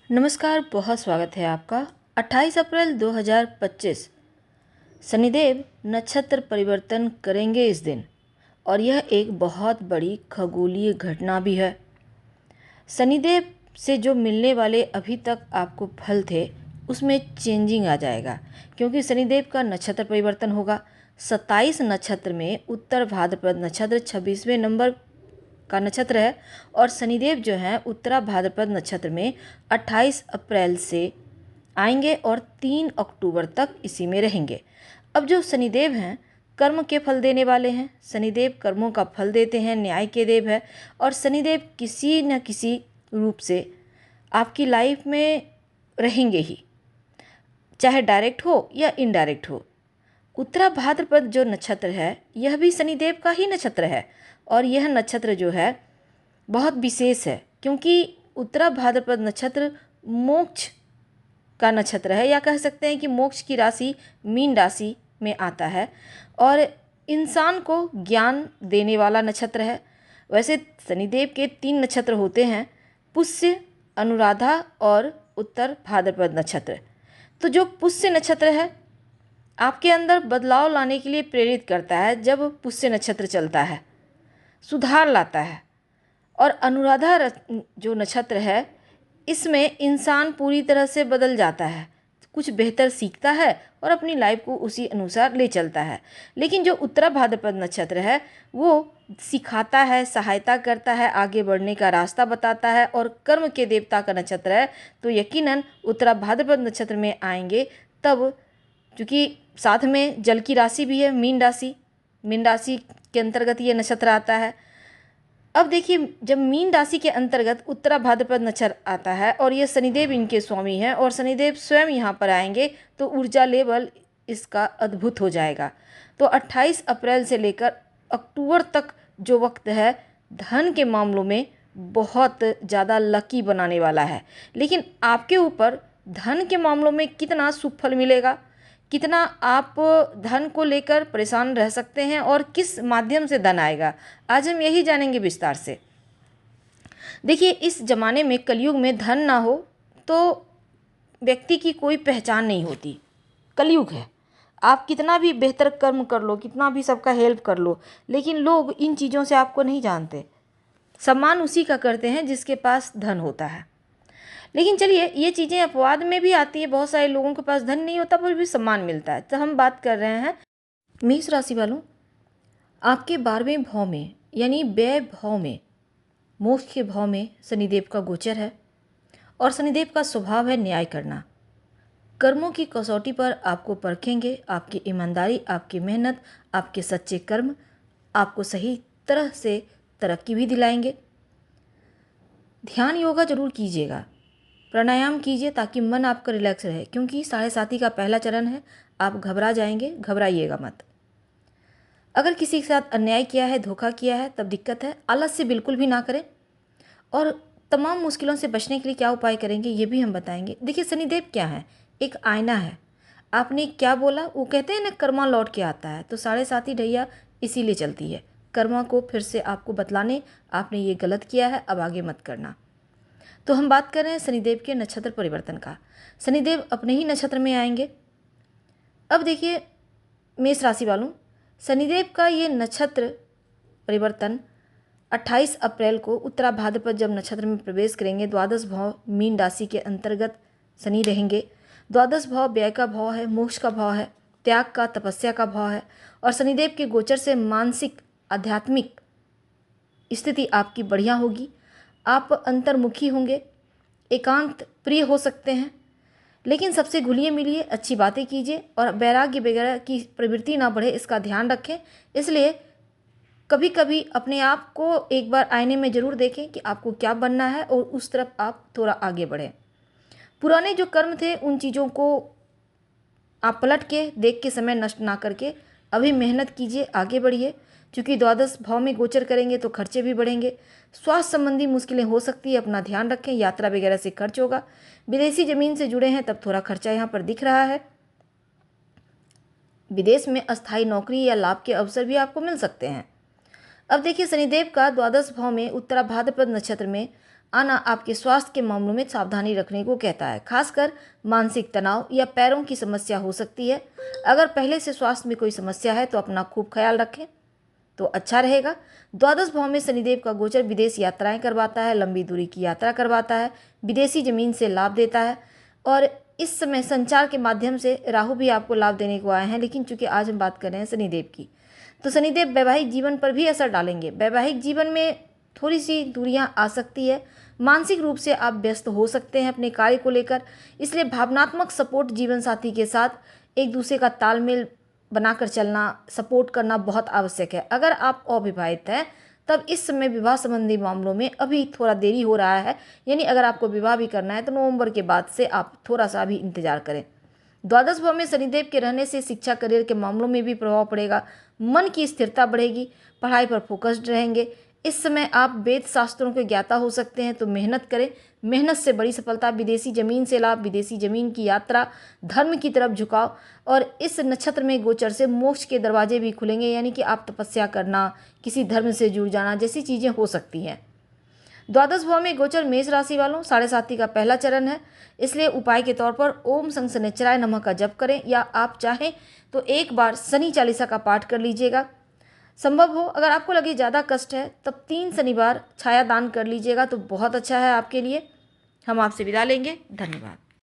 नमस्कार, बहुत स्वागत है आपका। 28 अप्रैल 2025 शनिदेव नक्षत्र परिवर्तन करेंगे इस दिन, और यह एक बहुत बड़ी खगोलीय घटना भी है। शनिदेव से जो मिलने वाले अभी तक आपको फल थे उसमें चेंजिंग आ जाएगा, क्योंकि शनिदेव का नक्षत्र परिवर्तन होगा। 27 नक्षत्र में उत्तर भाद्रपद नक्षत्र 26वें नंबर का नक्षत्र है, और शनिदेव जो है उत्तरा भाद्रपद नक्षत्र में 28 अप्रैल से आएंगे और 3 अक्टूबर तक इसी में रहेंगे। अब जो शनिदेव हैं कर्म के फल देने वाले हैं। शनिदेव कर्मों का फल देते हैं, न्याय के देव है, और शनिदेव किसी न किसी रूप से आपकी लाइफ में रहेंगे ही, चाहे डायरेक्ट हो या इनडायरेक्ट हो। उत्तरा भाद्रपद जो नक्षत्र है यह भी शनिदेव का ही नक्षत्र है, और यह नक्षत्र जो है बहुत विशेष है, क्योंकि उत्तरा भाद्रपद नक्षत्र मोक्ष का नक्षत्र है, या कह सकते हैं कि मोक्ष की राशि मीन राशि में आता है, और इंसान को ज्ञान देने वाला नक्षत्र है। वैसे शनिदेव के 3 नक्षत्र होते हैं, पुष्य, अनुराधा और उत्तर भाद्रपद नक्षत्र। तो जो पुष्य नक्षत्र है आपके अंदर बदलाव लाने के लिए प्रेरित करता है। जब पुष्य नक्षत्र चलता है सुधार लाता है, और अनुराधा जो नक्षत्र है इसमें इंसान पूरी तरह से बदल जाता है, कुछ बेहतर सीखता है और अपनी लाइफ को उसी अनुसार ले चलता है। लेकिन जो उत्तरा भाद्रपद नक्षत्र है वो सिखाता है, सहायता करता है, आगे बढ़ने का रास्ता बताता है, और कर्म के देवता का नक्षत्र है। तो यकीनन उत्तरा भाद्रपद नक्षत्र में आएंगे तब, क्योंकि साथ में जल की राशि भी है मीन राशि के अंतर्गत ये नक्षत्र आता है। अब देखिए, जब मीन राशि के अंतर्गत उत्तरा भाद्रपद नक्षत्र आता है और ये शनिदेव इनके स्वामी हैं, और शनिदेव स्वयं यहाँ पर आएंगे, तो ऊर्जा लेवल इसका अद्भुत हो जाएगा। तो 28 अप्रैल से लेकर अक्टूबर तक जो वक्त है धन के मामलों में बहुत ज़्यादा लकी बनाने वाला है। लेकिन आपके ऊपर धन के मामलों में कितना शुभ फल मिलेगा, कितना आप धन को लेकर परेशान रह सकते हैं, और किस माध्यम से धन आएगा, आज हम यही जानेंगे विस्तार से। देखिए, इस ज़माने में कलयुग में धन ना हो तो व्यक्ति की कोई पहचान नहीं होती। कलयुग है, आप कितना भी बेहतर कर्म कर लो, कितना भी सबका हेल्प कर लो, लेकिन लोग इन चीज़ों से आपको नहीं जानते। सम्मान उसी का करते हैं जिसके पास धन होता है। लेकिन चलिए, ये चीज़ें अपवाद में भी आती है। बहुत सारे लोगों के पास धन नहीं होता पर भी सम्मान मिलता है। तो हम बात कर रहे हैं मेष राशि वालों, आपके 12वें भाव में यानी व्यय भाव में, मोक्ष के भाव में शनिदेव का गोचर है, और शनिदेव का स्वभाव है न्याय करना। कर्मों की कसौटी पर आपको परखेंगे। आपकी ईमानदारी, आपकी मेहनत, आपके सच्चे कर्म आपको सही तरह से तरक्की भी दिलाएंगे। ध्यान योगा जरूर कीजिएगा, प्राणायाम कीजिए ताकि मन आपका रिलैक्स रहे, क्योंकि 7.5 का पहला चरण है। आप घबरा जाएंगे, घबराइएगा मत। अगर किसी के साथ अन्याय किया है, धोखा किया है, तब दिक्कत है। आलस्य बिल्कुल भी ना करें, और तमाम मुश्किलों से बचने के लिए क्या उपाय करेंगे ये भी हम बताएंगे। देखिए, शनिदेव क्या है, एक आईना है। आपने क्या बोला, वो कहते हैं ना, कर्मा लौट के आता है। तो 7.5 ढैया इसीलिए चलती है, कर्मा को फिर से आपको बतलाने, आपने ये गलत किया है, अब आगे मत करना। तो हम बात कर रहे हैं शनिदेव के नक्षत्र परिवर्तन का। शनिदेव अपने ही नक्षत्र में आएंगे। अब देखिए मेष राशि वालों, शनिदेव का ये नक्षत्र परिवर्तन 28 अप्रैल को उत्तरा भाद्रपद जब नक्षत्र में प्रवेश करेंगे, द्वादश भाव मीन राशि के अंतर्गत शनि रहेंगे। द्वादश भाव व्यय का भाव है, मोक्ष का भाव है, त्याग का, तपस्या का भाव है, और शनिदेव के गोचर से मानसिक आध्यात्मिक स्थिति आपकी बढ़िया होगी। आप अंतर्मुखी होंगे, एकांत प्रिय हो सकते हैं, लेकिन सबसे घुलिए मिलिए, अच्छी बातें कीजिए, और वैराग्य वगैरह की प्रवृत्ति ना बढ़े इसका ध्यान रखें। इसलिए कभी कभी अपने आप को एक बार आईने में ज़रूर देखें कि आपको क्या बनना है, और उस तरफ आप थोड़ा आगे बढ़ें। पुराने जो कर्म थे उन चीज़ों को आप पलट के देख के समय नष्ट ना करके अभी मेहनत कीजिए, आगे बढ़िए। क्योंकि द्वादश भाव में गोचर करेंगे तो खर्चे भी बढ़ेंगे, स्वास्थ्य संबंधी मुश्किलें हो सकती है, अपना ध्यान रखें। यात्रा वगैरह से खर्च होगा, विदेशी ज़मीन से जुड़े हैं तब थोड़ा खर्चा यहाँ पर दिख रहा है। विदेश में अस्थायी नौकरी या लाभ के अवसर भी आपको मिल सकते हैं। अब देखिए, शनिदेव का द्वादश भाव में उत्तरा भाद्रपद नक्षत्र में आना आपके स्वास्थ्य के मामलों में सावधानी रखने को कहता है। खासकर मानसिक तनाव या पैरों की समस्या हो सकती है। अगर पहले से स्वास्थ्य में कोई समस्या है तो अपना खूब ख्याल रखें तो अच्छा रहेगा। द्वादश भाव में शनिदेव का गोचर विदेश यात्राएं करवाता है, लंबी दूरी की यात्रा करवाता है, विदेशी जमीन से लाभ देता है। और इस समय संचार के माध्यम से राहु भी आपको लाभ देने को आए हैं, लेकिन चूंकि आज हम बात कर रहे हैं शनिदेव की, तो शनिदेव वैवाहिक जीवन पर भी असर डालेंगे। वैवाहिक जीवन में थोड़ी सी दूरियां आ सकती है। मानसिक रूप से आप व्यस्त हो सकते हैं अपने कार्य को लेकर, इसलिए भावनात्मक सपोर्ट जीवन साथी के साथ एक दूसरे का तालमेल बनाकर चलना, सपोर्ट करना बहुत आवश्यक है। अगर आप अविवाहित हैं तब इस समय विवाह संबंधी मामलों में अभी थोड़ा देरी हो रहा है, यानी अगर आपको विवाह भी करना है तो नवंबर के बाद से आप थोड़ा सा भी इंतजार करें। द्वादश भाव में शनिदेव के रहने से शिक्षा करियर के मामलों में भी प्रभाव पड़ेगा। मन की स्थिरता बढ़ेगी, पढ़ाई पर फोकस्ड रहेंगे। इस समय आप वेद शास्त्रों के ज्ञाता हो सकते हैं, तो मेहनत करें। मेहनत से बड़ी सफलता, विदेशी जमीन से लाभ, विदेशी जमीन की यात्रा, धर्म की तरफ झुकाव, और इस नक्षत्र में गोचर से मोक्ष के दरवाजे भी खुलेंगे, यानी कि आप तपस्या करना, किसी धर्म से जुड़ जाना जैसी चीज़ें हो सकती हैं। द्वादश भाव में गोचर मेष राशि वालों 7.5 का पहला चरण है, इसलिए उपाय के तौर पर ओम शं शनैश्चराय नमः का जप करें, या आप चाहें तो एक बार शनि चालीसा का पाठ कर लीजिएगा। संभव हो, अगर आपको लगे ज़्यादा कष्ट है, तब 3 शनिवार छाया दान कर लीजिएगा तो बहुत अच्छा है आपके लिए। हम आपसे विदा लेंगे। धन्यवाद।